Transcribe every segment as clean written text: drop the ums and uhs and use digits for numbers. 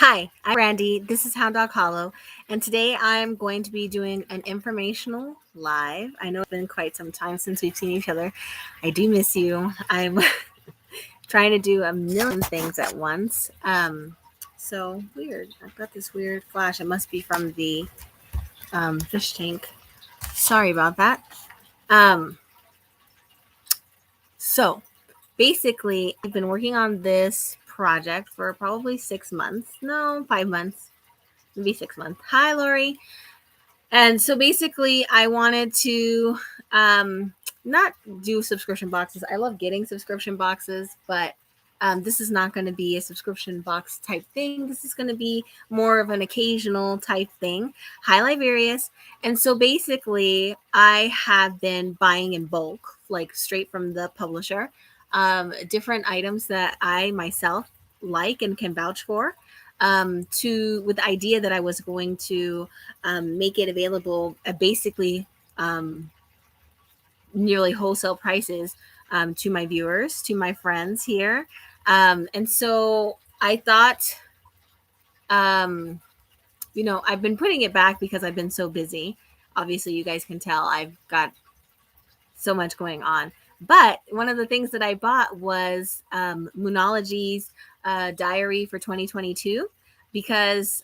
Hi, I'm Brandy. This is Hound Dog Hollow, and today I'm going to be doing an informational live. I know it's been quite some time since we've seen each other. I do miss you. I'm trying to do a million things at once. So weird. I've got this weird flash. It must be from the fish tank. Sorry about that. Um, so basically, I've been working on this project for probably 6 months. No, 5 months. Maybe 6 months. Hi, Lori. And so basically, I wanted to not do subscription boxes. I love getting subscription boxes, but this is not going to be a subscription box type thing. This is going to be more of an occasional type thing. Hi, Liberius. And so basically, I have been buying in bulk, like straight from the publisher, different items that I myself like and can vouch for. With the idea that I was going to make it available at basically nearly wholesale prices to my viewers, to my friends here. And so I thought, I've been putting it back because I've been so busy. Obviously, you guys can tell I've got so much going on. But one of the things that I bought was Moonology's diary for 2022, because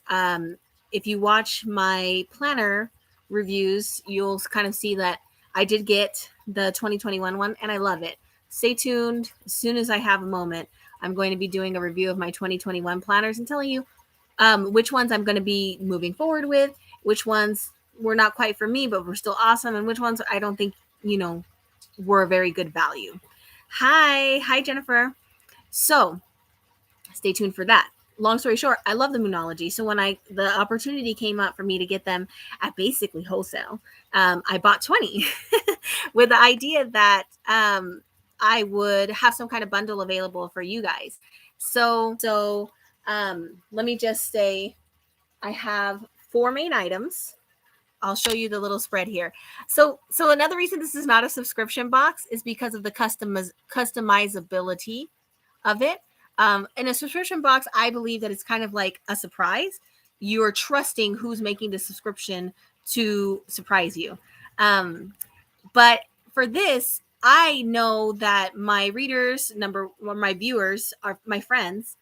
if you watch my planner reviews, you'll kind of see that I did get the 2021 one and I love it. Stay tuned. As soon as I have a moment, I'm going to be doing a review of my 2021 planners and telling you which ones I'm going to be moving forward with, which ones were not quite for me, but were still awesome, and which ones I don't think, were a very good value. Hi, Jennifer. So stay tuned for that. Long story short, I love the Moonology. So when the opportunity came up for me to get them at basically wholesale, I bought 20 with the idea that I would have some kind of bundle available for you guys. So let me just say I have 4 main items. I'll show you the little spread here. So another reason this is not a subscription box is because of the customizability of it. In a subscription box, I believe that it's kind of like a surprise. You're trusting who's making the subscription to surprise you. But for this, I know that my readers, my viewers, are my friends,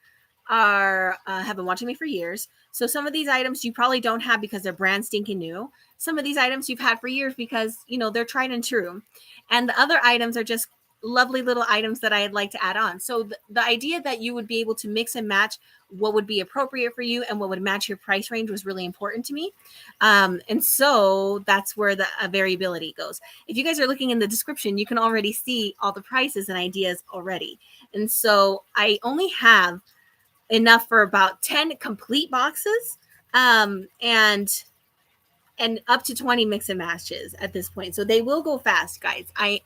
are have been watching me for years. So some of these items you probably don't have because they're brand stinking new. Some of these items you've had for years because they're tried and true, and the other items are just lovely little items that I'd like to add on. So the idea that you would be able to mix and match what would be appropriate for you and what would match your price range was really important to me. And so that's where the variability goes. If you guys are looking in the description, you can already see all the prices and ideas already. And so I only have enough for about 10 complete boxes, and up to 20 mix and matches at this point. So they will go fast, guys. I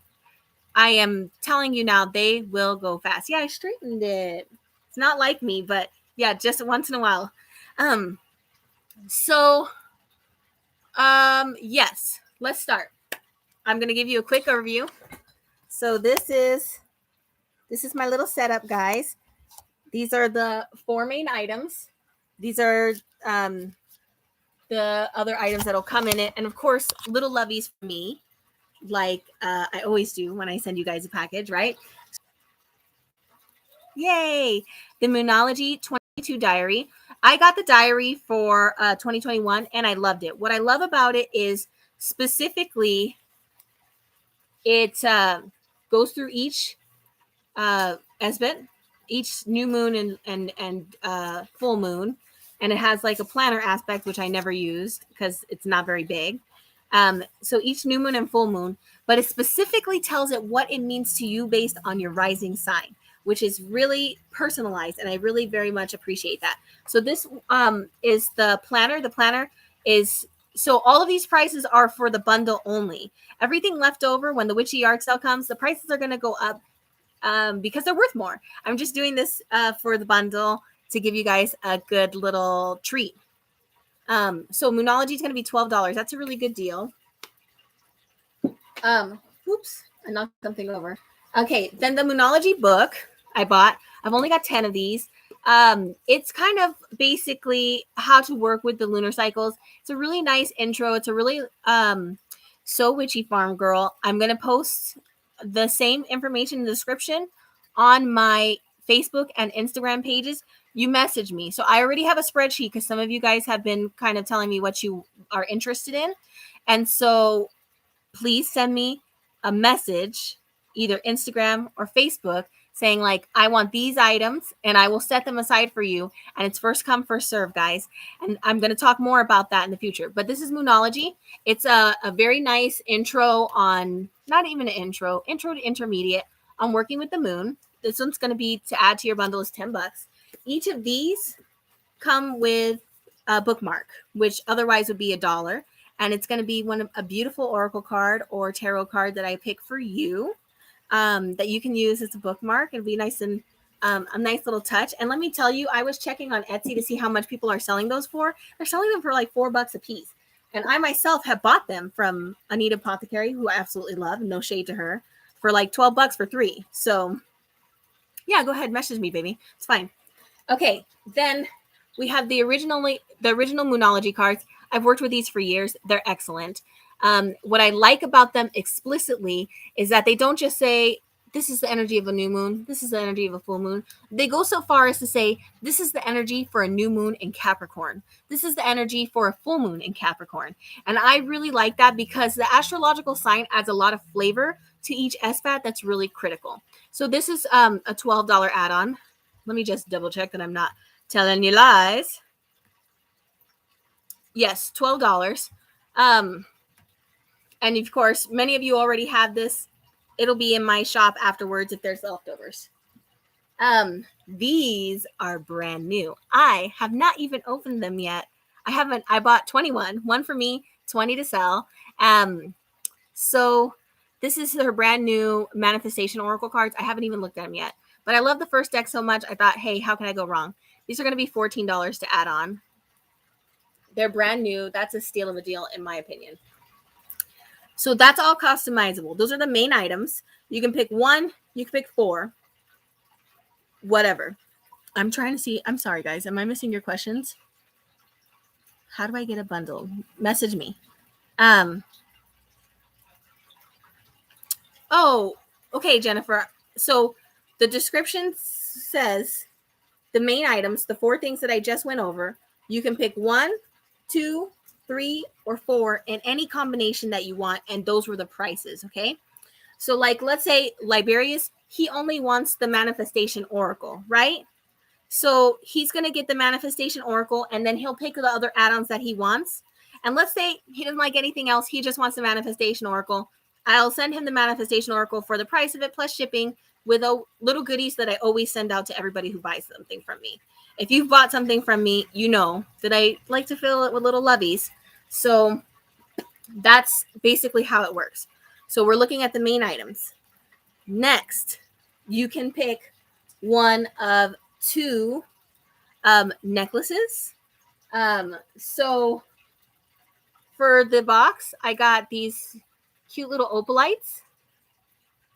am telling you now, they will go fast. Yeah, I straightened it. It's not like me, but yeah, just once in a while. Yes, let's start. I'm going to give you a quick overview. So this is my little setup, guys. These are the 4 main items. These are the other items that'll come in it. And of course, little lovies for me, like I always do when I send you guys a package, right? Yay! The Moonology 22 diary. I got the diary for 2021 and I loved it. What I love about it is specifically it goes through each Esbit, each new moon and full moon, and it has like a planner aspect, which I never used because it's not very big. So each new moon and full moon, but it specifically tells it what it means to you based on your rising sign, which is really personalized, and I really very much appreciate that. So this is the planner. The planner is, so all of these prices are for the bundle only. Everything left over when the witchy yard sale comes, the prices are going to go up because they're worth more. I'm just doing this for the bundle to give you guys a good little treat. So Moonology is going to be $12. That's a really good deal. Oops, I knocked something over. Okay, then the Moonology book I bought. I've only got 10 of these. It's kind of basically how to work with the lunar cycles. It's a really nice intro. It's a really so witchy farm girl. I'm gonna post the same information in the description on my Facebook and Instagram pages. You message me. So I already have a spreadsheet because some of you guys have been kind of telling me what you are interested in. And so please send me a message, either Instagram or Facebook, saying like, I want these items and I will set them aside for you. And it's first come, first serve, guys. And I'm going to talk more about that in the future. But this is Moonology. It's a very nice intro on, not even an intro to intermediate on working with the moon. This one's going to be to add to your bundle is $10. Each of these come with a bookmark, which otherwise would be $1. And it's going to be a beautiful oracle card or tarot card that I pick for you, that you can use as a bookmark. It'll be nice and a nice little touch. And let me tell you, I was checking on Etsy to see how much people are selling those for. They're selling them for like $4 a piece. And I myself have bought them from Anita Apothecary, who I absolutely love, no shade to her, for like $12 for 3. So yeah, go ahead, message me, baby. It's fine. Okay, then we have the original Moonology cards. I've worked with these for years. They're excellent. What I like about them explicitly is that they don't just say, this is the energy of a new moon. This is the energy of a full moon. They go so far as to say, this is the energy for a new moon in Capricorn. This is the energy for a full moon in Capricorn. And I really like that because the astrological sign adds a lot of flavor to each SPAT that's really critical. So this is a $12 add-on. Let me just double check that I'm not telling you lies. Yes, $12. And of course, many of you already have this. It'll be in my shop afterwards if there's leftovers. These are brand new. I have not even opened them yet. I bought 21, one for me, 20 to sell. So this is her brand new manifestation oracle cards. I haven't even looked at them yet, but I love the first deck so much. I thought, hey, how can I go wrong? These are going to be $14 to add on. They're brand new. That's a steal of a deal, in my opinion. So that's all customizable. Those are the main items. You can pick one, you can pick 4, whatever. I'm trying to see. I'm sorry, guys. Am I missing your questions? How do I get a bundle? Message me. Oh, okay, Jennifer. So the description says the main items, the 4 things that I just went over. You can pick 1, 2, 3, or 4 in any combination that you want. And those were the prices. Okay. So like, let's say Liberius, he only wants the manifestation oracle, right? So he's going to get the manifestation oracle and then he'll pick the other add-ons that he wants. And let's say he doesn't like anything else. He just wants the manifestation oracle. I'll send him the manifestation oracle for the price of it plus shipping with little goodies that I always send out to everybody who buys something from me. If you've bought something from me, you know that I like to fill it with little loveys. So that's basically how it works. So we're looking at the main items. Next, you can pick one of 2 necklaces. So for the box, I got these cute little opalites.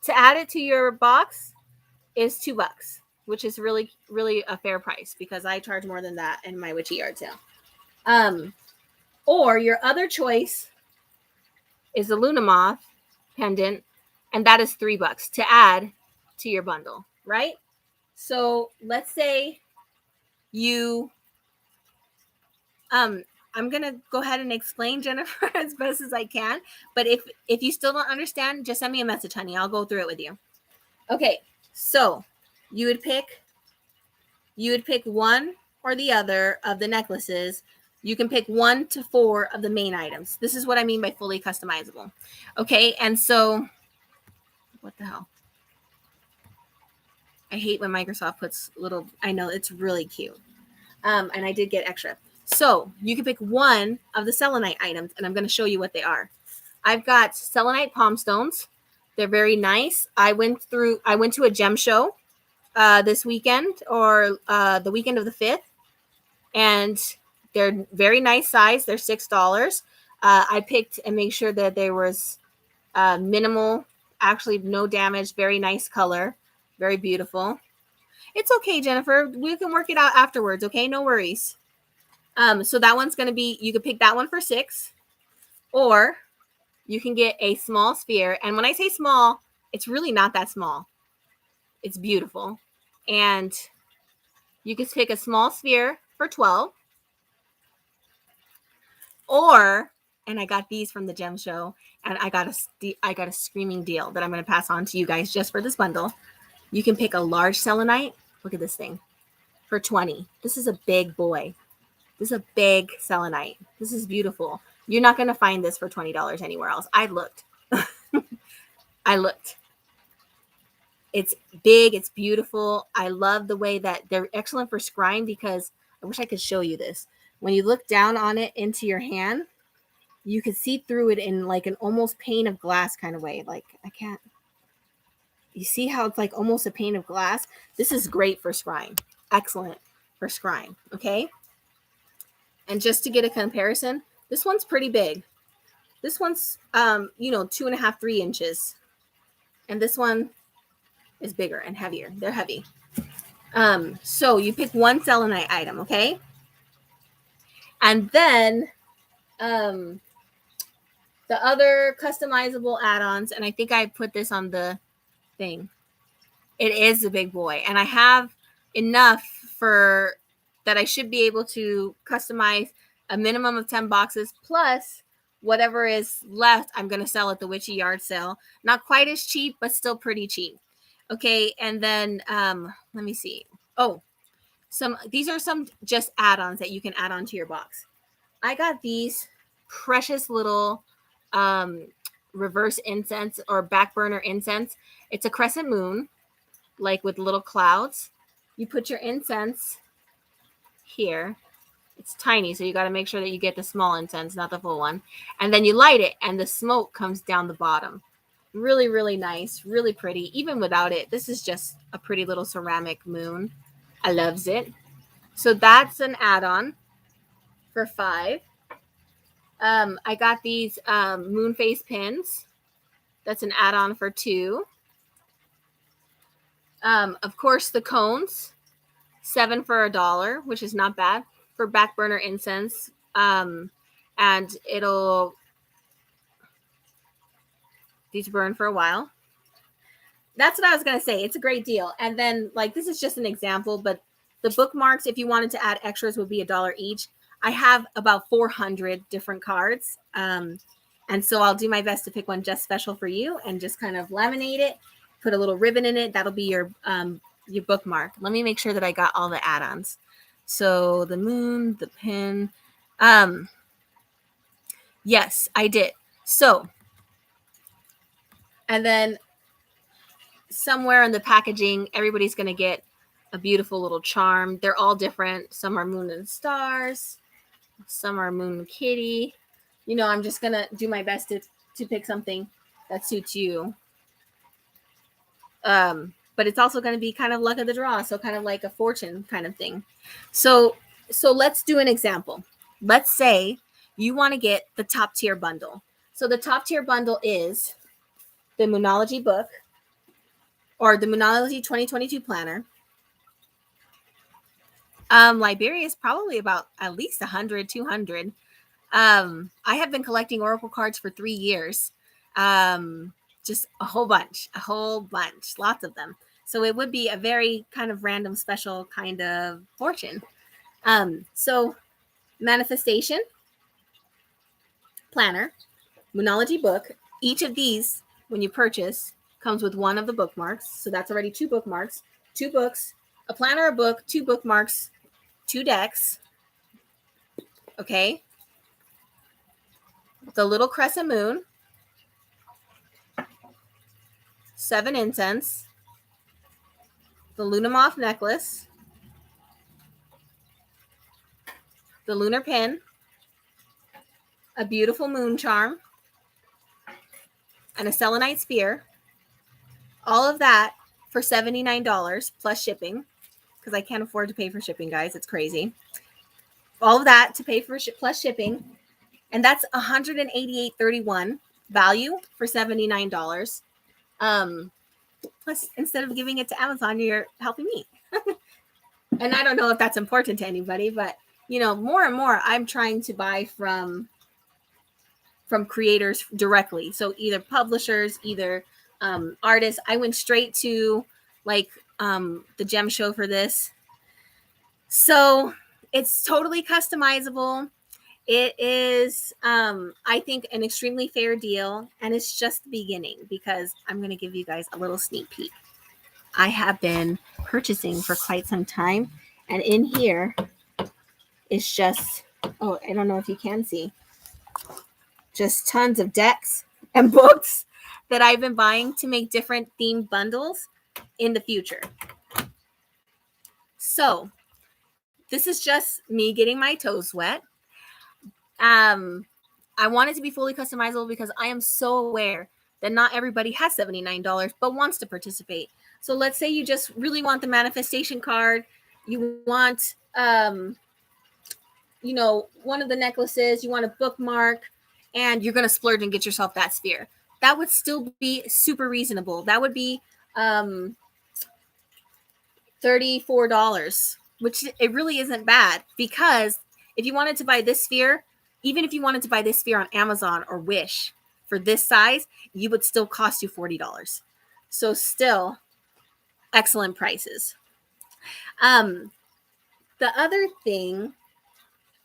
To add it to your box is $2, which is really, really a fair price because I charge more than that in my witchy yard sale. Or your other choice is the Luna Moth pendant, and that is $3 to add to your bundle, right? So let's say you, I'm gonna go ahead and explain, Jennifer, as best as I can. But if you still don't understand, just send me a message, honey. I'll go through it with you. Okay, so you would pick one or the other of the necklaces. You can pick 1 to 4 of the main items. This is what I mean by fully customizable. Okay, and so what the hell? I hate when Microsoft puts little, I know it's really cute. And I did get extra. So you can pick 1 of the selenite items, and I'm going to show you what they are. I've got selenite palm stones. They're very nice. I went to a gem show this weekend, or the weekend of the 5th, and they're very nice size. They're $6. I picked and made sure that there was minimal, actually no damage, very nice color, very beautiful. It's okay, Jennifer. We can work it out afterwards. Okay, no worries. So that one's going to be, you could pick that one for $6, or you can get a small sphere. And when I say small, it's really not that small. It's beautiful. And you can pick a small sphere for $12, or, and I got these from the gem show, and I got a screaming deal that I'm going to pass on to you guys just for this bundle. You can pick a large selenite. Look at this thing for $20. This is a big boy. This is a big selenite. This is beautiful. You're not going to find this for $20 anywhere else. I looked. I looked. It's big. It's beautiful. I love the way that they're excellent for scrying, because I wish I could show you this. When you look down on it into your hand, you can see through it in like an almost pane of glass kind of way. Like, I can't. You see how it's like almost a pane of glass? This is great for scrying. Excellent for scrying. Okay. And just to get a comparison, this one's pretty big. This one's, 2.5, 3 inches. And this one is bigger and heavier. They're heavy. So you pick one selenite item, okay? And then the other customizable add-ons, and I think I put this on the thing. It is a big boy. And I have enough for that I should be able to customize a minimum of 10 boxes, plus whatever is left, I'm going to sell at the Witchy Yard sale. Not quite as cheap, but still pretty cheap. Okay, and then let me see. Oh, these are some just add-ons that you can add on to your box. I got these precious little reverse incense or back burner incense. It's a crescent moon, like with little clouds. You put your incense here. It's tiny, so you got to make sure that you get the small incense, not the full one. And then you light it, and the smoke comes down the bottom. Really, really nice, really pretty. Even without it, this is just a pretty little ceramic moon. I loves it. So that's an add-on for $5. I got these moon face pins. That's an add-on for $2. Of course, the cones, $7 for $1, which is not bad for back burner incense. And these burn for a while. That's what I was going to say. It's a great deal. And then, like, this is just an example, but the bookmarks, if you wanted to add extras, would be $1 each. I have about 400 different cards. And so I'll do my best to pick one just special for you and just kind of laminate it, put a little ribbon in it. That'll be your bookmark. Let me make sure that I got all the add-ons. So the moon, the pin. Yes, I did. So, and then somewhere in the packaging, everybody's going to get a beautiful little charm. They're all different. Some are moon and stars. Some are moon and kitty. I'm just going to do my best to pick something that suits you. But it's also going to be kind of luck of the draw. So kind of like a fortune kind of thing. So let's do an example. Let's say you want to get the top tier bundle. So the top tier bundle is the Moonology book, or the Moonology 2022 planner. Liberia is probably about at least 100, 200. I have been collecting Oracle cards for 3 years. Just a whole bunch, lots of them. So it would be a very kind of random, special kind of fortune. So Manifestation, Planner, Moonology book. Each of these, when you purchase, comes with one of the bookmarks. So that's already 2 bookmarks, 2 books, a planner, a book, 2 bookmarks, 2 decks. Okay. The little crescent moon, 7 incense, the Luna Moth necklace, the lunar pin, a beautiful moon charm, and a selenite sphere. All of that for $79 plus shipping, because I can't afford to pay for shipping, guys. It's crazy. All of that to pay for plus shipping, and that's $188.31 value for $79. Plus, instead of giving it to Amazon, you're helping me. And I don't know if that's important to anybody, but you know, more and more I'm trying to buy from creators directly. So either publishers, either artists. I went straight to like the gem show for this. So it's totally customizable. It is, I think, an extremely fair deal. And it's just the beginning because I'm going to give you guys a little sneak peek. I have been purchasing for quite some time. And in here is just, oh, I don't know if you can see, just tons of decks and books that I've been buying to make different themed bundles in the future. So this is just me getting my toes wet. I want it to be fully customizable because I am so aware that not everybody has $79 but wants to participate. So let's say you just really want the manifestation card, you want you know, one of the necklaces, you want a bookmark, and you're going to splurge and get yourself that sphere. That would still be super reasonable. That would be $34, which it really isn't bad, because if you wanted to buy this sphere, even if you wanted to buy this sphere on Amazon or Wish for this size, you would still cost you $40. So still excellent prices. The other thing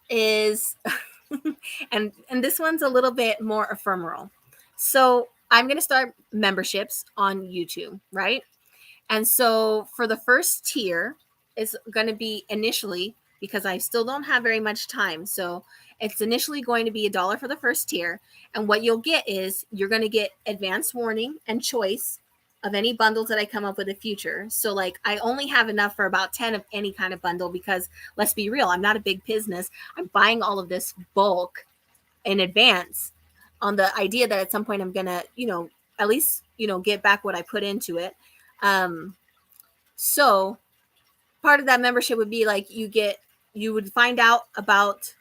is, and this one's a little bit more ephemeral. So I'm going to start memberships on YouTube, right? And so for the first tier, it's going to be initially, because I still don't have very much time. So it's initially going to be $1 for the first tier. And what you'll get is you're going to get advanced warning and choice of any bundles that I come up with in the future. So like I only have enough for about 10 of any kind of bundle, because let's be real, I'm not a big business. I'm buying all of this bulk in advance on the idea that at some point I'm going to, you know, at least, you know, get back what I put into it. So part of that membership would be like you would find out about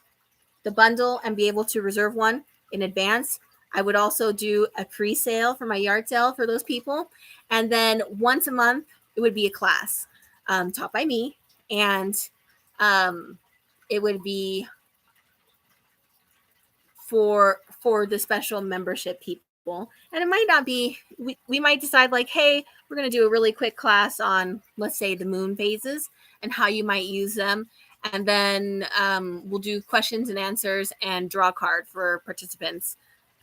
the bundle and be able to reserve one in advance. I would also do a pre-sale for my yard sale for those people. And then once a month, it would be a class taught by me. And it would be for the special membership people. And it might not be, we might decide like, hey, we're going to do a really quick class on, let's say, the moon phases and how you might use them. And then we'll do questions and answers and draw a card for participants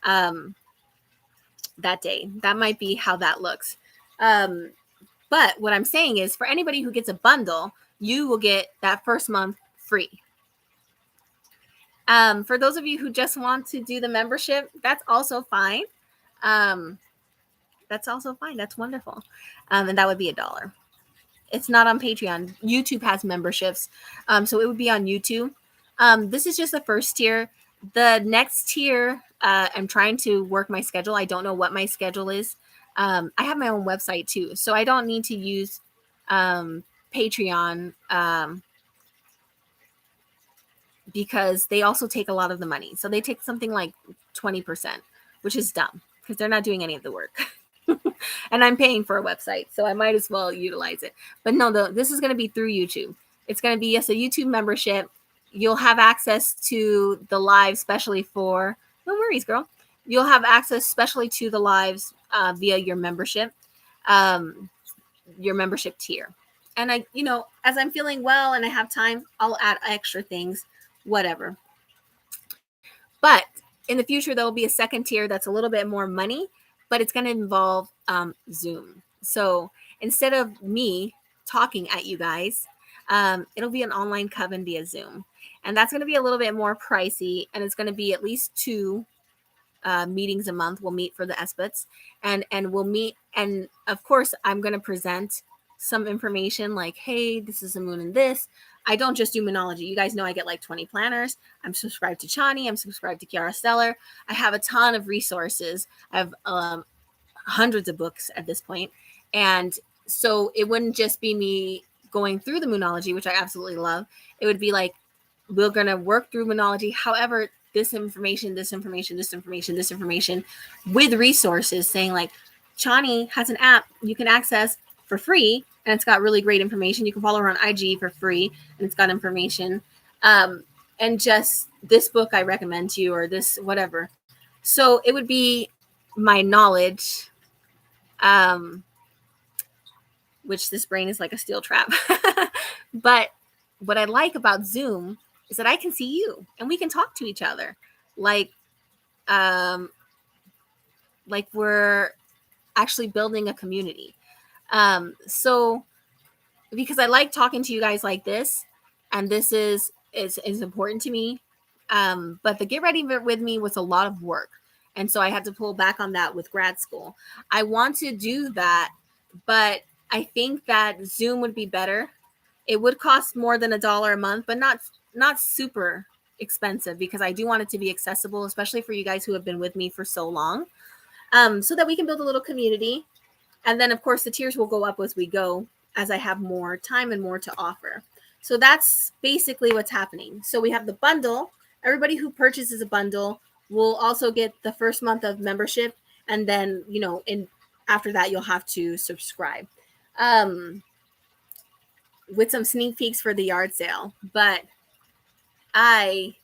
that day. That might be how that looks. But what I'm saying is, for anybody who gets a bundle, you will get that first month free. For those of you who just want to do the membership, that's also fine. That's also fine. That's wonderful. And that would be $1. It's not on Patreon. YouTube has memberships. So it would be on YouTube. This is just the first tier. The next tier, I'm trying to work my schedule. I don't know what my schedule is. I have my own website too, so I don't need to use Patreon because they also take a lot of the money. So they take something like 20%, which is dumb because they're not doing any of the work. And I'm paying for a website, so I might as well utilize it. But no, this is going to be through YouTube. It's going to be, yes, a YouTube membership. You'll have access to the live, especially for, no worries, girl. You'll have access especially to the lives via your membership tier. And I, you know, as I'm feeling well and I have time, I'll add extra things, whatever. But in the future, there will be a second tier that's a little bit more money, but it's going to involve Zoom. So instead of me talking at you guys, it'll be an online coven via Zoom. And that's going to be a little bit more pricey. And it's going to be at least 2 meetings a month. We'll meet for the SBITs and we'll meet. And of course, I'm going to present some information like, hey, this is the moon in this. I don't just do Moonology. You guys know I get like 20 planners. I'm subscribed to Chani. I'm subscribed to Kiara Stellar. I have a ton of resources. I have hundreds of books at this point. And so it wouldn't just be me going through the Moonology, which I absolutely love. It would be like, we're going to work through Moonology. However, this information with resources saying like, Chani has an app you can access for free and it's got really great information. You can follow her on IG for free, and it's got information. And just this book I recommend to you, or this whatever. So it would be my knowledge, which this brain is like a steel trap. But what I like about Zoom is that I can see you and we can talk to each other like we're actually building a community. So because I like talking to you guys like this, and this is important to me. But the Get Ready With Me was a lot of work. And so I had to pull back on that with grad school. I want to do that, but I think that Zoom would be better. It would cost more than $1 a month, but not super expensive, because I do want it to be accessible, especially for you guys who have been with me for so long, so that we can build a little community. And then, of course, the tiers will go up as we go, as I have more time and more to offer. So that's basically what's happening. So we have the bundle. Everybody who purchases a bundle will also get the first month of membership. And then, after that, you'll have to subscribe. With some sneak peeks for the yard sale. But I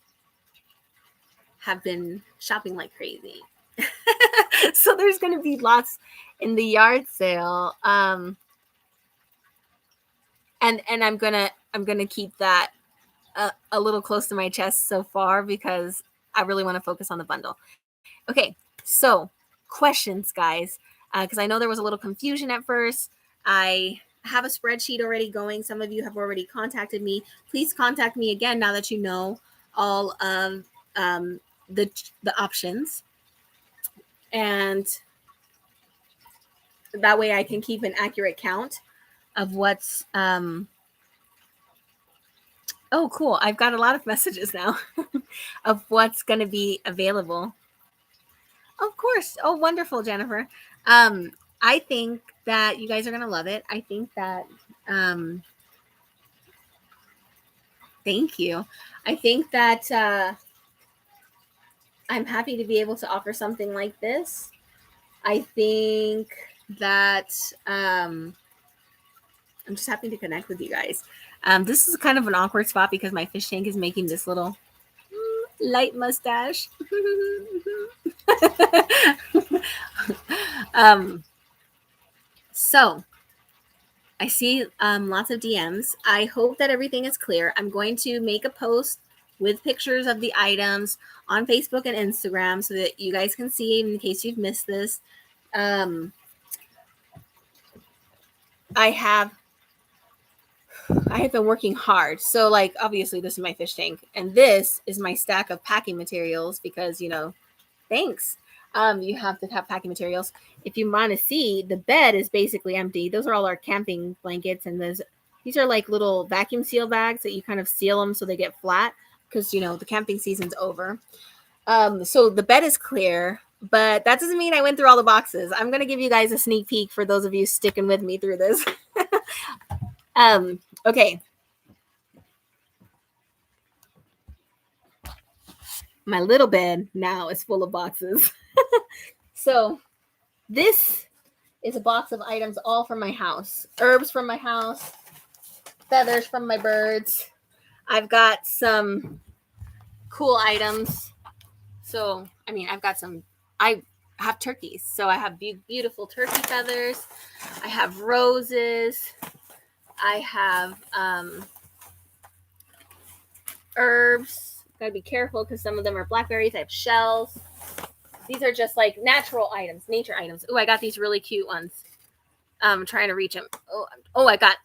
have been shopping like crazy. So there's going to be lots in the yard sale. And I'm gonna keep that a little close to my chest so far, because I really want to focus on the bundle. Okay, so questions, guys, because I know there was a little confusion at first. I have a spreadsheet already going. Some of you have already contacted me. Please contact me again now that you know all of the options, and that way I can keep an accurate count of what's oh, cool. I've got a lot of messages now of what's going to be available. Of course. Oh, wonderful, Jennifer. I think that you guys are going to love it. I think that, thank you. I think that I'm happy to be able to offer something like this. I think that I'm just happy to connect with you guys. This is kind of an awkward spot because my fish tank is making this little light mustache. So I see lots of DMs. I hope that everything is clear. I'm going to make a post with pictures of the items on Facebook and Instagram so that you guys can see in case you've missed this. I have been working hard. So, like, obviously this is my fish tank, and this is my stack of packing materials because, thanks. You have to have packing materials. If you want to see, the bed is basically empty. Those are all our camping blankets, and these are like little vacuum seal bags that you kind of seal them so they get flat because, the camping season's over. So the bed is clear, but that doesn't mean I went through all the boxes. I'm going to give you guys a sneak peek for those of you sticking with me through this. Okay. My little bed now is full of boxes. So this is a box of items all from my house. Herbs from my house, feathers from my birds. I've got some cool items. So, I have turkeys. So I have beautiful turkey feathers. I have roses. I have herbs. Gotta be careful because some of them are blackberries. I have shells. These are just like natural items, nature items. Oh, I got these really cute ones. I'm trying to reach them. Oh, I got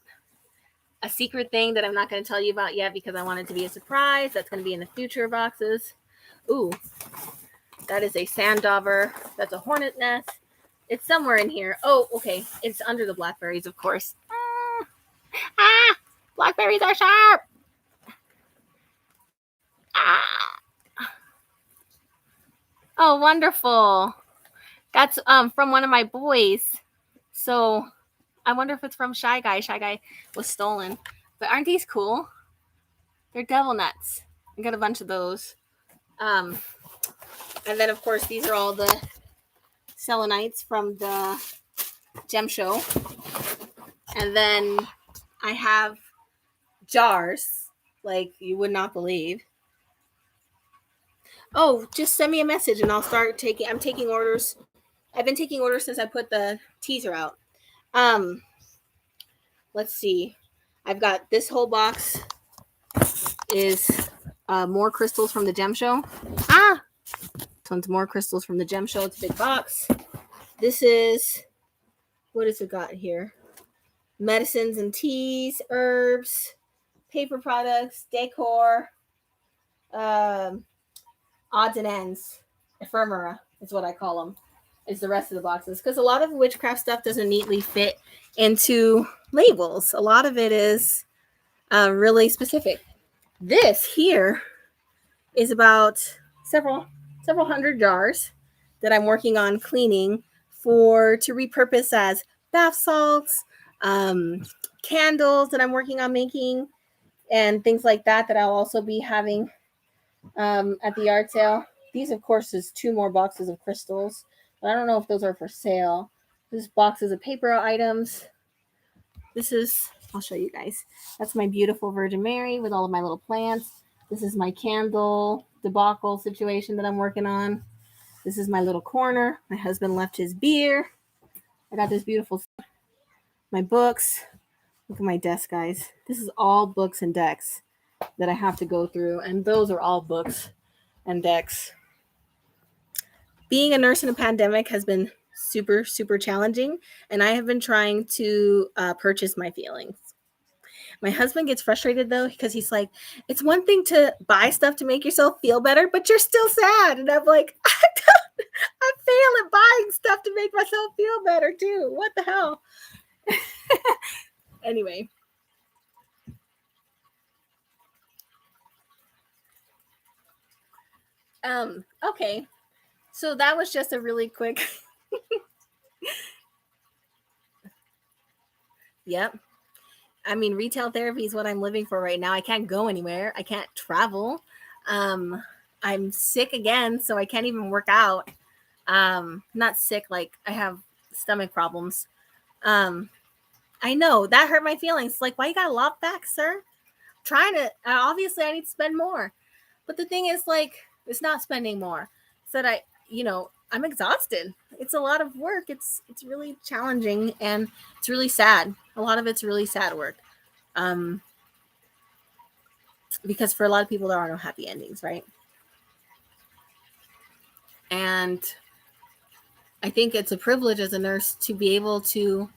a secret thing that I'm not going to tell you about yet because I want it to be a surprise. That's going to be in the future boxes. Ooh, that is a sand dauber. That's a hornet nest. It's somewhere in here. Oh, okay. It's under the blackberries, of course. Blackberries are sharp. Oh, wonderful. That's from one of my boys. So I wonder if it's from Shy Guy. Shy Guy was stolen. But aren't these cool? They're devil nuts. I got a bunch of those. And then, of course, these are all the selenites from the gem show. And then I have jars like you would not believe. Oh, just send me a message and I'll start taking. I'm taking orders. I've been taking orders since I put the teaser out. Let's see. I've got this whole box is more crystals from the gem show. Tons more crystals from the gem show. It's a big box. This is, what has it got here? Medicines and teas, herbs, paper products, decor, odds and ends, ephemera is what I call them, is the rest of the boxes. Because a lot of witchcraft stuff doesn't neatly fit into labels. A lot of it is really specific. This here is about several hundred jars that I'm working on cleaning to repurpose as bath salts, candles that I'm working on making, and things like that I'll also be having at the yard sale. These, of course, is 2 more boxes of crystals, but I don't know if those are for sale. This box is of paper items. This is, I'll show you guys. That's my beautiful Virgin Mary with all of my little plants. This is my candle debacle situation that I'm working on. This is my little corner. My husband left his beer. I got this beautiful, my books. Look at my desk, guys. This is all books and decks that I have to go through, and those are all books and decks. Being a nurse in a pandemic has been super, super challenging, and I have been trying to purchase my feelings. My husband gets frustrated, though, because he's like, it's one thing to buy stuff to make yourself feel better, but you're still sad. And I'm like, I fail at buying stuff to make myself feel better, too. What the hell? Anyway. Okay. So that was just a really quick. Yep. I mean, retail therapy is what I'm living for right now. I can't go anywhere. I can't travel. I'm sick again, so I can't even work out. Not sick, like I have stomach problems. I know that hurt my feelings. Like, why you got a lot back, sir? Trying to, obviously I need to spend more. But the thing is, like, it's not spending more. So that I'm exhausted. It's a lot of work. It's really challenging, and it's really sad. A lot of it's really sad work. Because for a lot of people there are no happy endings, right? And I think it's a privilege as a nurse to be able to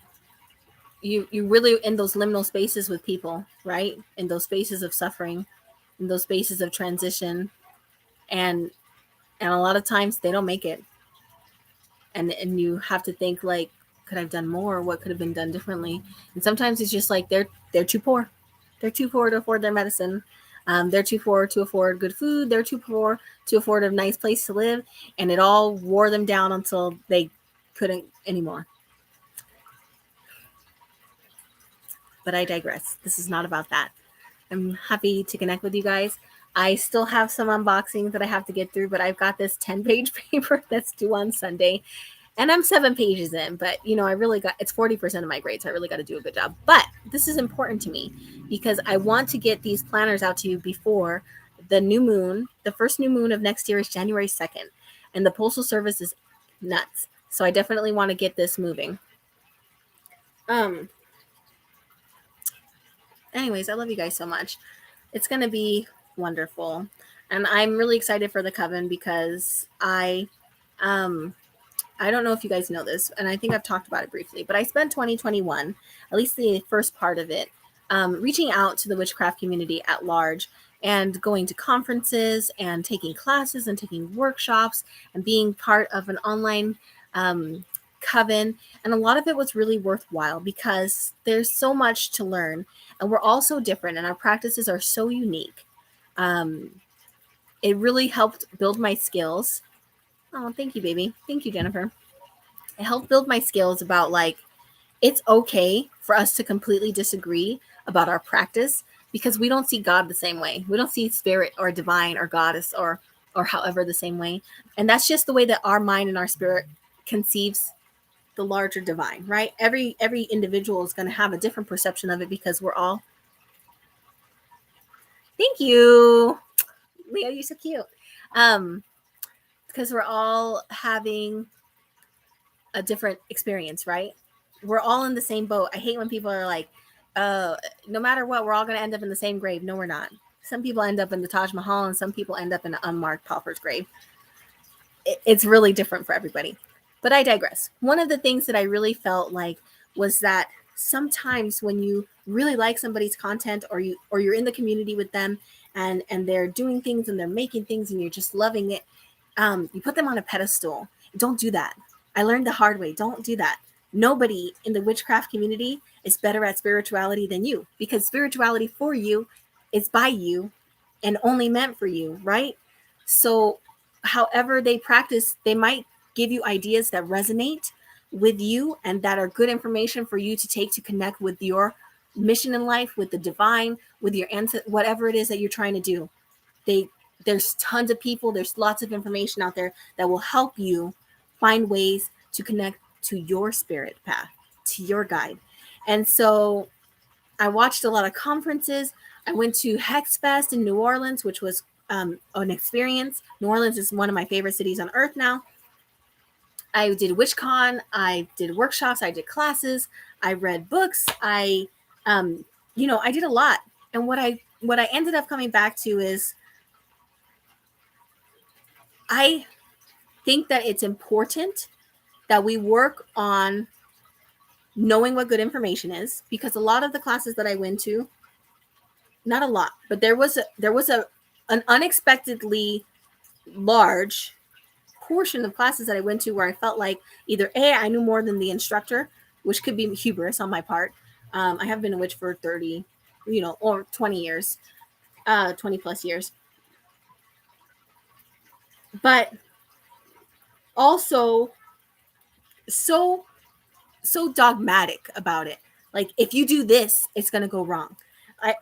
you really in those liminal spaces with people, right? In those spaces of suffering, in those spaces of transition, and a lot of times they don't make it. And you have to think, like, could I have done more? What could have been done differently? And sometimes it's just like they're too poor. They're too poor to afford their medicine. They're too poor to afford good food. They're too poor to afford a nice place to live. And it all wore them down until they couldn't anymore. But I digress. This is not about that. I'm happy to connect with you guys. I still have some unboxings that I have to get through, but I've got this 10-page paper that's due on Sunday. And I'm 7 pages in, but I really it's 40% of my grade, so I really got to do a good job. But this is important to me because I want to get these planners out to you before the new moon. The first new moon of next year is January 2nd, and the Postal Service is nuts. So I definitely want to get this moving. Anyways, I love you guys so much. It's going to be wonderful. And I'm really excited for the coven because I don't know if you guys know this, and I think I've talked about it briefly, but I spent 2021, at least the first part of it, reaching out to the witchcraft community at large and going to conferences and taking classes and taking workshops and being part of an online coven. And a lot of it was really worthwhile because there's so much to learn, and we're all so different, and our practices are so unique. It really helped build my skills. Oh, thank you, baby. Thank you, Jennifer. It helped build my skills about, like, it's okay for us to completely disagree about our practice because we don't see God the same way. We don't see spirit or divine or goddess or however the same way. And that's just the way that our mind and our spirit conceives the larger divine, right? Every individual is going to have a different perception of it because we're all. Thank you, Leo. You're so cute. Because we're all having a different experience, right? We're all in the same boat. I hate when people are like, no matter what, we're all going to end up in the same grave. No, we're not. Some people end up in the Taj Mahal and some people end up in an unmarked pauper's grave. It's really different for everybody. But I digress. One of the things that I really felt like was that sometimes when you really like somebody's content, or you're in the community with them, and they're doing things and they're making things and you're just loving it, you put them on a pedestal. Don't do that. I learned the hard way. Don't do that. Nobody in the witchcraft community is better at spirituality than you, because spirituality for you is by you and only meant for you, right? So however they practice, they might give you ideas that resonate with you and that are good information for you to take to connect with your mission in life, with the divine, with your ancestors, whatever it is that you're trying to do. There's tons of people, there's lots of information out there that will help you find ways to connect to your spirit path, to your guide. And so I watched a lot of conferences. I went to Hex Fest in New Orleans, which was an experience. New Orleans is one of my favorite cities on earth now. I did WitchCon. I did workshops. I did classes. I read books. I did a lot. And what I ended up coming back to is, I think that it's important that we work on knowing what good information is, because a lot of the classes that I went to, not a lot, but there was an unexpectedly large portion of classes that I went to where I felt like either I knew more than the instructor, which could be hubris on my part. I have been a witch for 30, or 20 years, 20 plus years. But also so dogmatic about it. Like, if you do this, it's going to go wrong.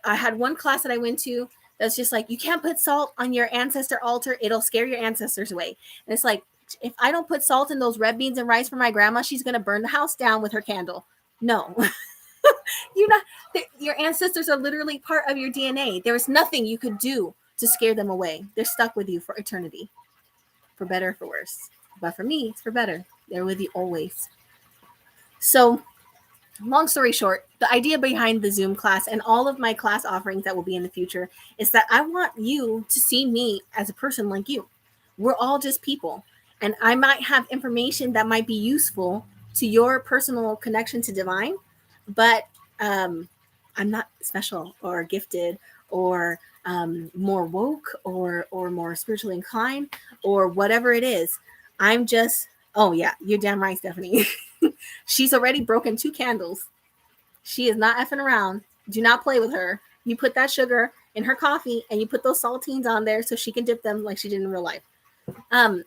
I had one class that I went to that's just like, you can't put salt on your ancestor altar. It'll scare your ancestors away. And it's like, if I don't put salt in those red beans and rice for my grandma, she's going to burn the house down with her candle. No. Your ancestors are literally part of your DNA. There is nothing you could do to scare them away. They're stuck with you for eternity, for better or for worse. But for me, it's for better. They're with you always. So, long story short, the idea behind the Zoom class and all of my class offerings that will be in the future is that I want you to see me as a person like you. We're all just people. And I might have information that might be useful to your personal connection to divine, but I'm not special or gifted or more woke or more spiritually inclined or whatever it is. I'm just, oh yeah, you're damn right, Stephanie. She's already broken 2 candles. She is not effing around. Do not play with her. You put that sugar in her coffee and you put those saltines on there so she can dip them like she did in real life. But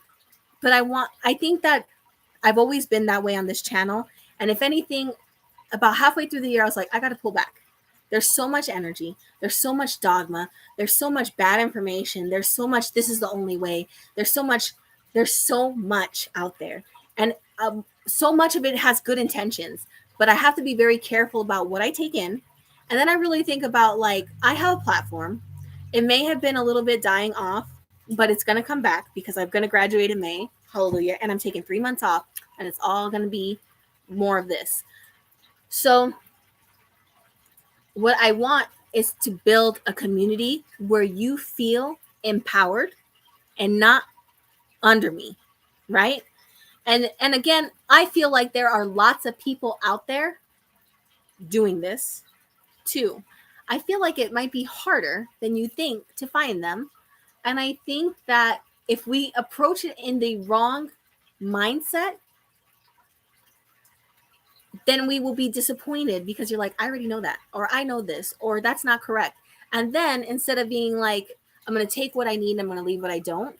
I think that I've always been that way on this channel. And if anything, about halfway through the year, I was like, I got to pull back. There's so much energy. There's so much dogma. There's so much bad information. There's so much, this is the only way. There's so much out there. And so much of it has good intentions, but I have to be very careful about what I take in. And then I really think about, like, I have a platform. It may have been a little bit dying off, but it's going to come back because I'm going to graduate in May. Hallelujah. And I'm taking 3 months off, and it's all going to be more of this. So what I want is to build a community where you feel empowered and not under me, right? And again, I feel like there are lots of people out there doing this too. I feel like it might be harder than you think to find them. And I think that if we approach it in the wrong mindset, then we will be disappointed because you're like, I already know that, or I know this, or that's not correct. And then instead of being like, I'm going to take what I need and I'm going to leave what I don't,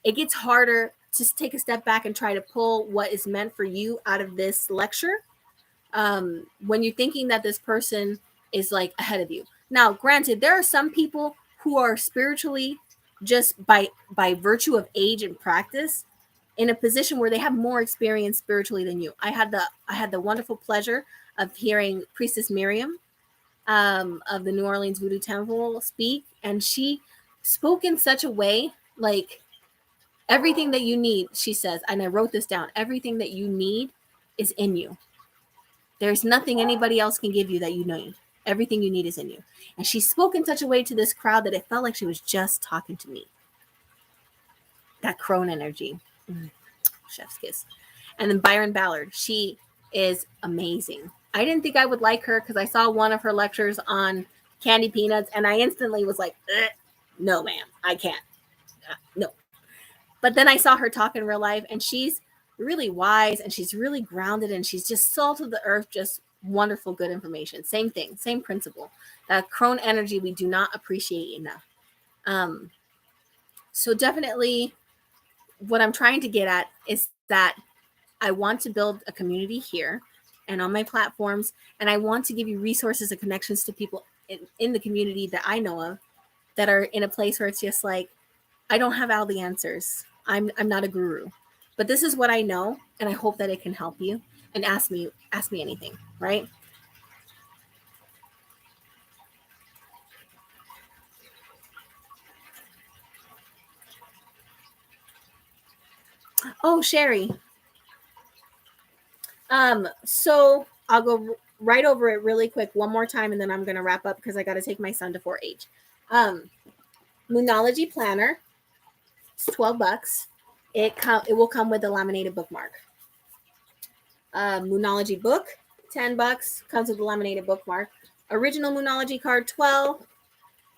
it gets harder to take a step back and try to pull what is meant for you out of this lecture. When you're thinking that this person is like ahead of you. Now, granted, there are some people who are spiritually, just by virtue of age and practice, in a position where they have more experience spiritually than you. I had the wonderful pleasure of hearing Priestess Miriam of the New Orleans Voodoo Temple speak, and she spoke in such a way like everything that you need, she says, and I wrote this down, everything that you need is in you. There's nothing anybody else can give you that you need. Everything you need is in you. And she spoke in such a way to this crowd that it felt like she was just talking to me. That crone energy. Chef's kiss. And then Byron Ballard. She is amazing. I didn't think I would like her because I saw one of her lectures on candy peanuts and I instantly was like, no, ma'am, I can't. No. But then I saw her talk in real life and she's really wise and she's really grounded and she's just salt of the earth, just wonderful, good information. Same thing, same principle. That crone energy we do not appreciate enough. So definitely what I'm trying to get at is that I want to build a community here and on my platforms, and I want to give you resources and connections to people in the community that I know of that are in a place where it's just like, I don't have all the answers. I'm not a guru, but this is what I know, and I hope that it can help you. And ask me anything, right? Oh, Sherry. So I'll go right over it really quick one more time, and then I'm gonna wrap up because I got to take my son to 4-H. Moonology Planner. It's $12. It will come with a laminated bookmark. Moonology Book, $10, comes with a laminated bookmark. Original Moonology card, 12.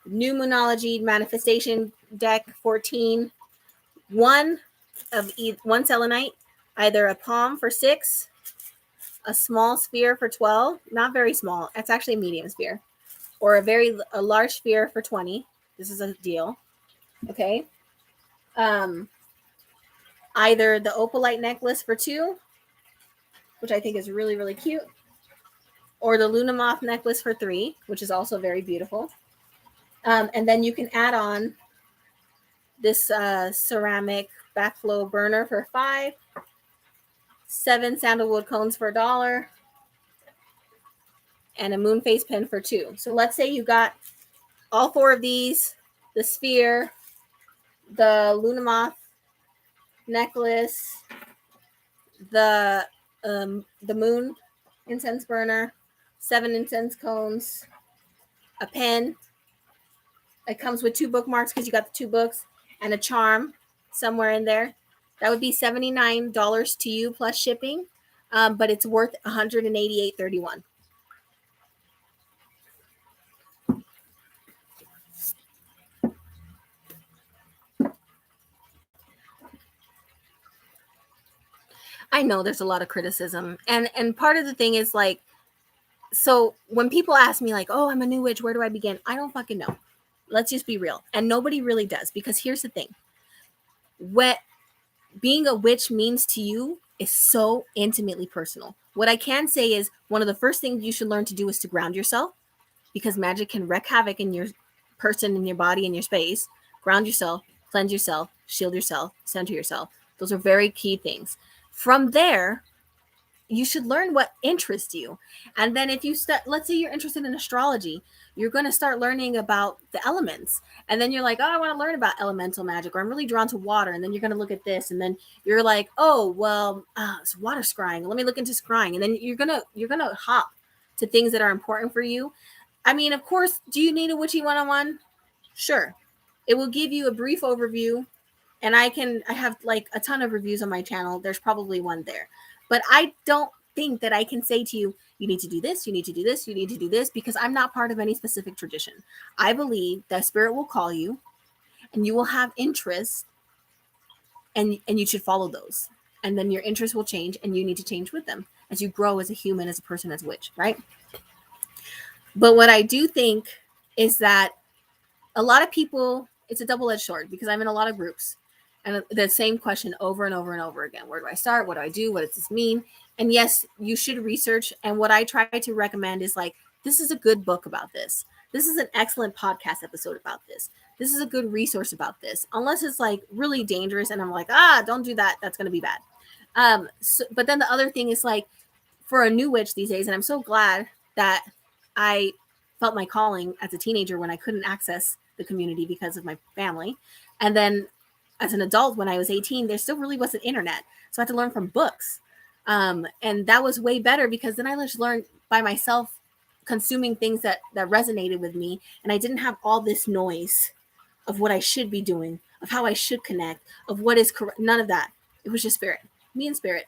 New Moonology Manifestation deck, 14. One selenite, either a palm for 6, a small sphere for 12, not very small. It's actually a medium sphere, or a large sphere for 20. This is a deal. Okay. Either the opalite necklace for 2, which I think is really, really cute, or the Luna Moth necklace for 3, which is also very beautiful. And then you can add on this ceramic backflow burner for 5, 7 sandalwood cones for $1, and a moon face pen for 2. So let's say you got all 4 of these, the sphere, the Luna Moth necklace, the moon incense burner, 7 incense cones, a pen. It comes with 2 bookmarks because you got the 2 books, and a charm somewhere in there. That would be $79 to you plus shipping, but it's worth $188.31. I know there's a lot of criticism, and part of the thing is like, so when people ask me like, oh, I'm a new witch, where do I begin? I don't fucking know. Let's just be real. And nobody really does, because here's the thing. What being a witch means to you is so intimately personal. What I can say is one of the first things you should learn to do is to ground yourself, because magic can wreak havoc in your person, in your body, in your space. Ground yourself, cleanse yourself, shield yourself, center yourself. Those are very key things. From there, you should learn what interests you. And then if you let's say you're interested in astrology, you're going to start learning about the elements. And then you're like, oh, I want to learn about elemental magic, or I'm really drawn to water. And then you're going to look at this. And then you're like, oh, well, it's water scrying. Let me look into scrying. And then you're going to hop to things that are important for you. I mean, of course, do you need a witchy 101? Sure. It will give you a brief overview. And I have like a ton of reviews on my channel. There's probably one there. But I don't think that I can say to you, you need to do this, you need to do this, you need to do this, because I'm not part of any specific tradition. I believe that spirit will call you and you will have interests, and you should follow those. And then your interests will change and you need to change with them as you grow as a human, as a person, as a witch, right? But what I do think is that a lot of people, it's a double-edged sword, because I'm in a lot of groups. And the same question over and over and over again. Where do I start? What do I do? What does this mean? And yes, you should research. And what I try to recommend is like, this is a good book about this. This is an excellent podcast episode about this. this is a good resource about this, unless it's like really dangerous and I'm like, don't do that, that's going to be bad. But then the other thing is like, for a new witch these days, and I'm so glad that I felt my calling as a teenager when I couldn't access the community because of my family. And then as an adult, when I was 18, there still really wasn't internet. So I had to learn from books. And that was way better because then I just learned by myself, consuming things that resonated with me. And I didn't have all this noise of what I should be doing, of how I should connect, of what is correct. None of that. It was just spirit, me and spirit.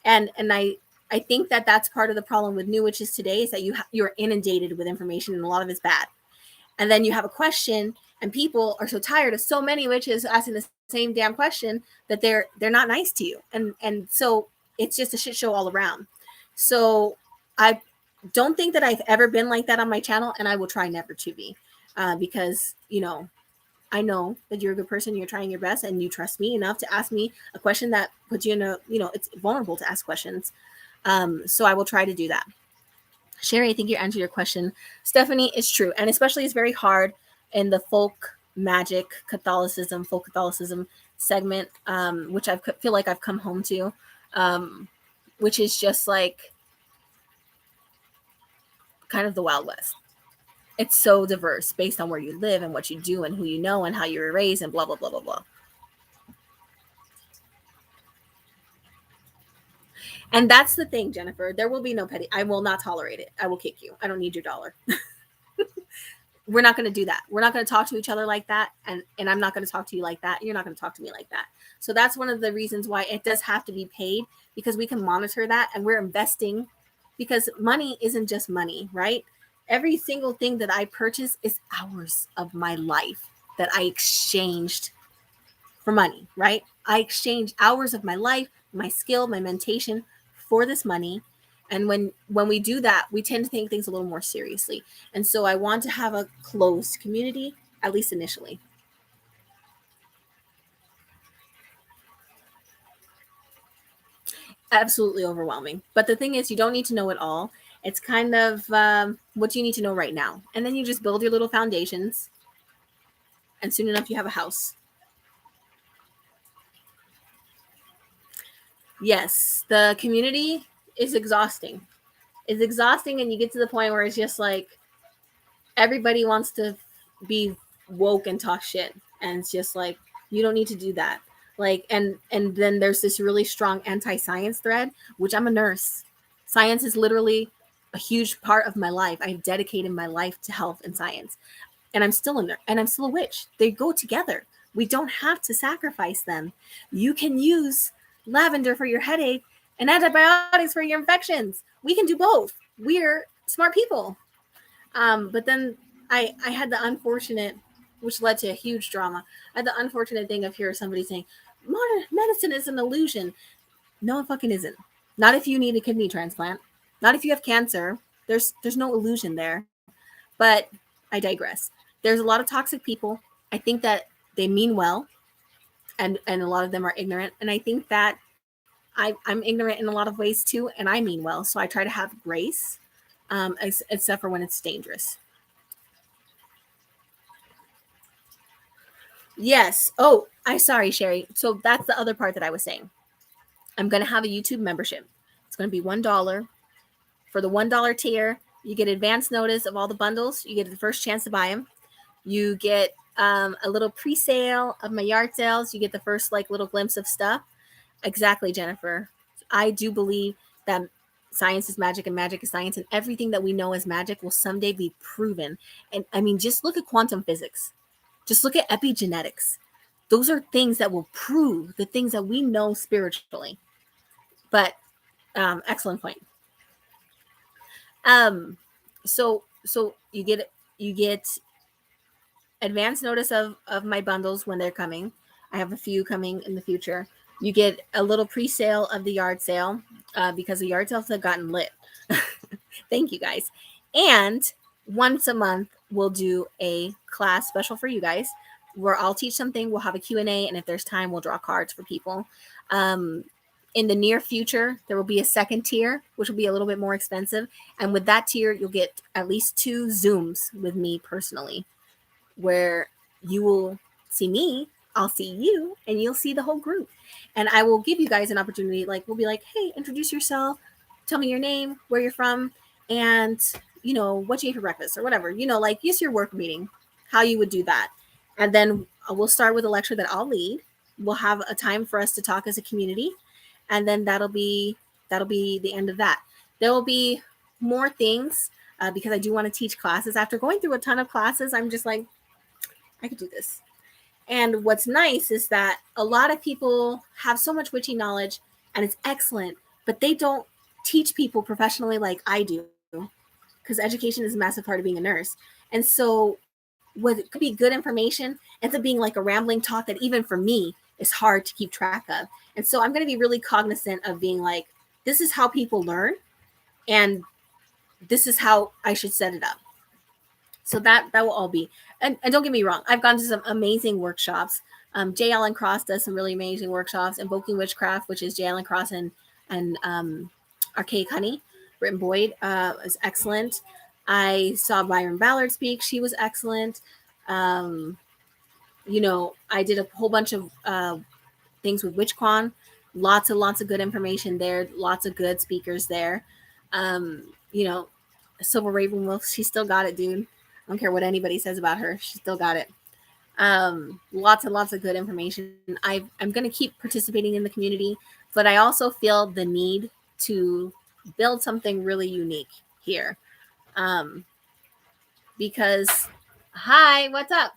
And I think that that's part of the problem with new witches today, is that you're inundated with information and a lot of it's bad. And then you have a question and people are so tired of so many witches asking the same damn question that they're not nice to you. And so it's just a shit show all around. So I don't think that I've ever been like that on my channel, and I will try never to be, because, I know that you're a good person, you're trying your best, and you trust me enough to ask me a question that puts you in a, it's vulnerable to ask questions. So I will try to do that. Sherry, I think you answered your question. Stephanie, it's true. And especially it's very hard in the folk Catholicism segment, which I feel like I've come home to, which is just like kind of the Wild West. It's so diverse based on where you live and what you do and who you know and how you were raised and blah, blah, blah, blah, blah. And that's the thing, Jennifer. There will be no petty. I will not tolerate it. I will kick you. I don't need your dollar. We're not going to do that. We're not going to talk to each other like that. And I'm not going to talk to you like that. You're not going to talk to me like that. So that's one of the reasons why it does have to be paid, because we can monitor that and we're investing, because money isn't just money, right? Every single thing that I purchase is hours of my life that I exchanged for money, right? I exchanged hours of my life, my skill, my mentation for this money. And when we do that, we tend to take things a little more seriously. And so I want to have a closed community, at least initially. Absolutely overwhelming. But the thing is, you don't need to know it all. It's kind of what you need to know right now. And then you just build your little foundations. And soon enough, you have a house. Yes, the community is exhausting. It's exhausting, and you get to the point where it's just like everybody wants to be woke and talk shit, and it's just like, you don't need to do that. Like, and then there's this really strong anti-science thread, which I'm a nurse. Science is literally a huge part of my life. I've dedicated my life to health and science, and I'm still a nurse, and I'm still a witch. They go together. We don't have to sacrifice them. You can use lavender for your headache and antibiotics for your infections. We can do both. We're smart people. But then I had the unfortunate, which led to a huge drama. I had the unfortunate thing of hearing somebody saying, modern medicine is an illusion. No, it fucking isn't. Not if you need a kidney transplant. Not if you have cancer. There's no illusion there. But I digress. There's a lot of toxic people. I think that they mean well, and a lot of them are ignorant. And I think that I'm ignorant in a lot of ways too, and I mean well. So I try to have grace, except for when it's dangerous. Yes. Oh, I'm sorry, Sherry. So that's the other part that I was saying. I'm going to have a YouTube membership. It's going to be $1. For the $1 tier, you get advance notice of all the bundles. You get the first chance to buy them. You get a little pre-sale of my yard sales. You get the first like little glimpse of stuff. Exactly, Jennifer. I do believe that science is magic and magic is science, and everything that we know as magic will someday be proven. And I mean, just look at quantum physics. Just look at epigenetics. Those are things that will prove the things that we know spiritually. But excellent point. So you get advance notice of my bundles when they're coming. I have a few coming in the future. You get a little pre-sale of the yard sale, because the yard sales have gotten lit. Thank you guys. And once a month, we'll do a class special for you guys where I'll teach something. We'll have a Q&A, and if there's time, we'll draw cards for people. In the near future, there will be a second tier, which will be a little bit more expensive. And with that tier, you'll get at least 2 Zooms with me personally, where you will see me, I'll see you, and you'll see the whole group. And I will give you guys an opportunity. Like, we'll be like, hey, introduce yourself, tell me your name, where you're from, and, what you ate for breakfast or whatever, like use your work meeting, how you would do that. And then we'll start with a lecture that I'll lead. We'll have a time for us to talk as a community. And then that'll be the end of that. There will be more things because I do want to teach classes. After going through a ton of classes, I'm just like, I could do this. And what's nice is that a lot of people have so much witchy knowledge and it's excellent, but they don't teach people professionally like I do, because education is a massive part of being a nurse. And so what could be good information ends up being like a rambling talk that even for me is hard to keep track of. And so I'm going to be really cognizant of being like, this is how people learn and this is how I should set it up. So that will all be, and don't get me wrong, I've gone to some amazing workshops. J. Allen Cross does some really amazing workshops. Invoking Witchcraft, which is J. Allen Cross and Archaic Honey, Britton Boyd, is excellent. I saw Byron Ballard speak. She was excellent. I did a whole bunch of things with WitchCon. Lots of good information there. Lots of good speakers there. Silver Raven Wolf, she still got it, dude. I don't care what anybody says about her. She still got it. Lots of good information. I'm going to keep participating in the community, but I also feel the need to build something really unique here. Because, hi, what's up?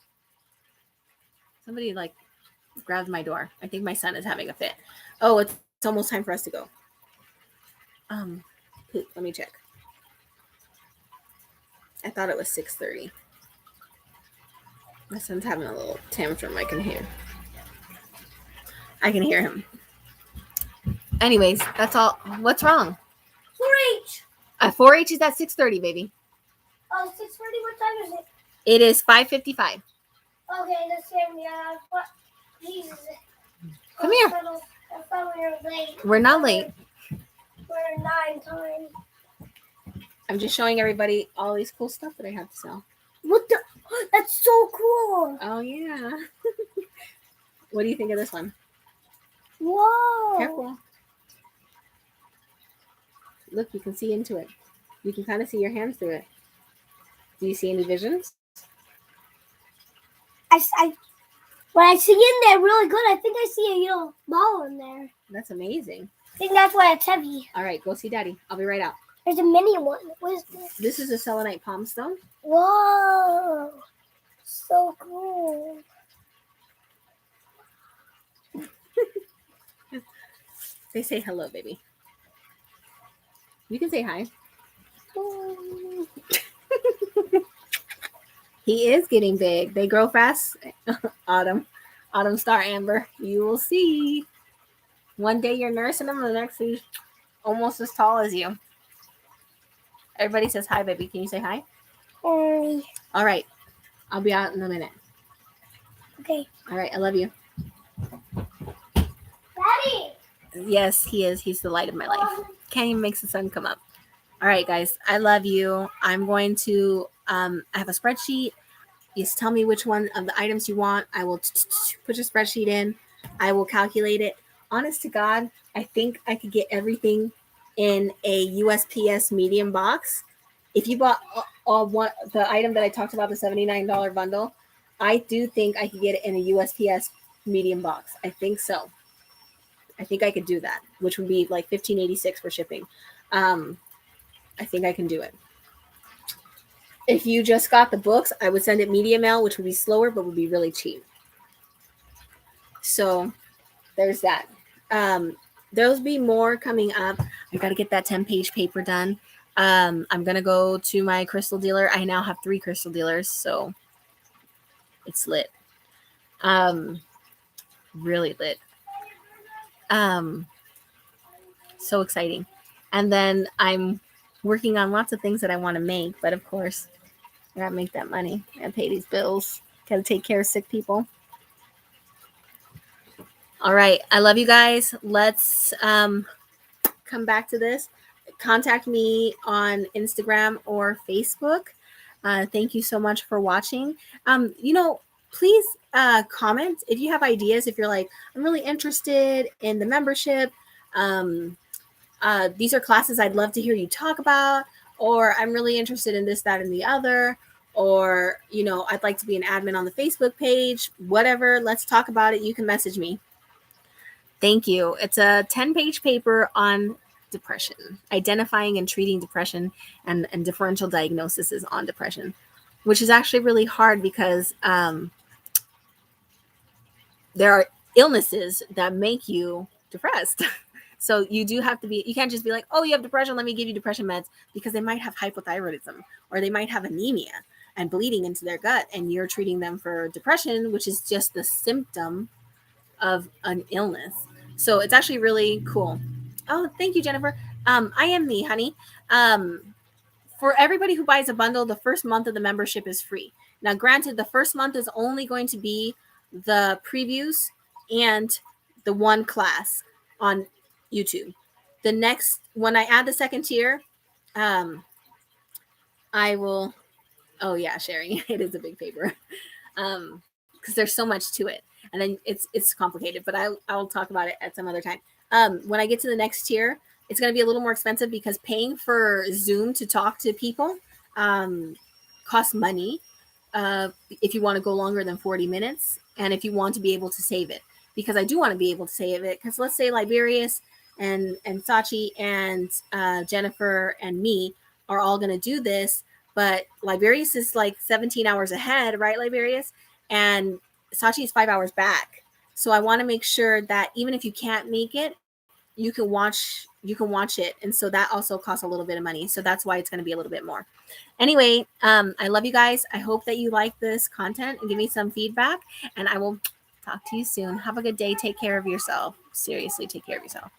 Somebody grabbed my door. I think my son is having a fit. Oh, it's almost time for us to go. Let me check. I thought it was 6:30. My son's having a little tantrum. I can hear him. Anyways, that's all. What's wrong? 4-H. 4-H is at 6:30, baby. Oh, 6:30. What time is it? It is 5:55. Okay, that's him. Yeah. What? Jesus. Come here. I thought we were late. We're not late. We're 9 time. I'm just showing everybody all these cool stuff that I have to sell. What the? That's so cool. Oh, yeah. What do you think of this one? Whoa. Careful. Look, you can see into it. You can kind of see your hands through it. Do you see any visions? When I see in there really good, I think I see a ball in there. That's amazing. I think that's why it's heavy. All right, go see Daddy. I'll be right out. There's a mini one. What is this? This is a Selenite Palm stone. Whoa. So cool. They say hello, baby. You can say hi. He is getting big. They grow fast. Autumn Star Amber. You will see. One day you're nursing him, the next he's almost as tall as you. Everybody says hi, baby. Can you say hi? Hi. All right. I'll be out in a minute. Okay. All right. I love you. Daddy. Yes, he is. He's the light of my life. Can't even make the sun come up. All right, guys. I love you. I'm going to, I have a spreadsheet. Just tell me which one of the items you want. I will put your spreadsheet in. I will calculate it. Honest to God, I think I could get everything in a USPS medium box. If you bought the item that I talked about, the $79 bundle, I do think I could get it in a USPS medium box. I think so. I think I could do that, which would be like $15.86 for shipping. I think I can do it. If you just got the books, I would send it media mail, which would be slower, but would be really cheap. So there's that. There'll be more coming up. I got to get that 10-page paper done. I'm going to go to my crystal dealer. I now have 3 crystal dealers, so it's lit. Really lit. So exciting. And then I'm working on lots of things that I want to make, but of course, I gotta make that money and pay these bills. Gotta take care of sick people. All right. I love you guys. Let's come back to this. Contact me on Instagram or Facebook. Thank you so much for watching. please comment if you have ideas. If you're like, I'm really interested in the membership. These are classes I'd love to hear you talk about, or I'm really interested in this, that, and the other, or, I'd like to be an admin on the Facebook page, whatever. Let's talk about it. You can message me. Thank you. It's a 10-page paper on depression, identifying and treating depression, and differential diagnoses on depression, which is actually really hard because there are illnesses that make you depressed. So you do have to be, you can't just be like, oh, you have depression, let me give you depression meds, because they might have hypothyroidism, or they might have anemia and bleeding into their gut, and you're treating them for depression, which is just the symptom of an illness. So it's actually really cool. Oh, thank you, Jennifer. I am me, honey. For everybody who buys a bundle, the first month of the membership is free. Now, granted, the first month is only going to be the previews and the one class on YouTube. The next, when I add the second tier, I will. Oh yeah, sharing. It is a big paper. Because there's so much to it, and then it's complicated. But I'll talk about it at some other time. When I get to the next tier, it's going to be a little more expensive because paying for Zoom to talk to people costs money. If you want to go longer than 40 minutes, and if you want to be able to save it, because I do want to be able to save it. Because let's say Liberius and Sachi and Jennifer and me are all going to do this, but Liberius is like 17 hours ahead, right, Liberius? And Sachi is 5 hours back. So I want to make sure that even if you can't make it, you can watch it. And so that also costs a little bit of money. So that's why it's going to be a little bit more. Anyway, I love you guys. I hope that you like this content and give me some feedback. And I will talk to you soon. Have a good day. Take care of yourself. Seriously, take care of yourself.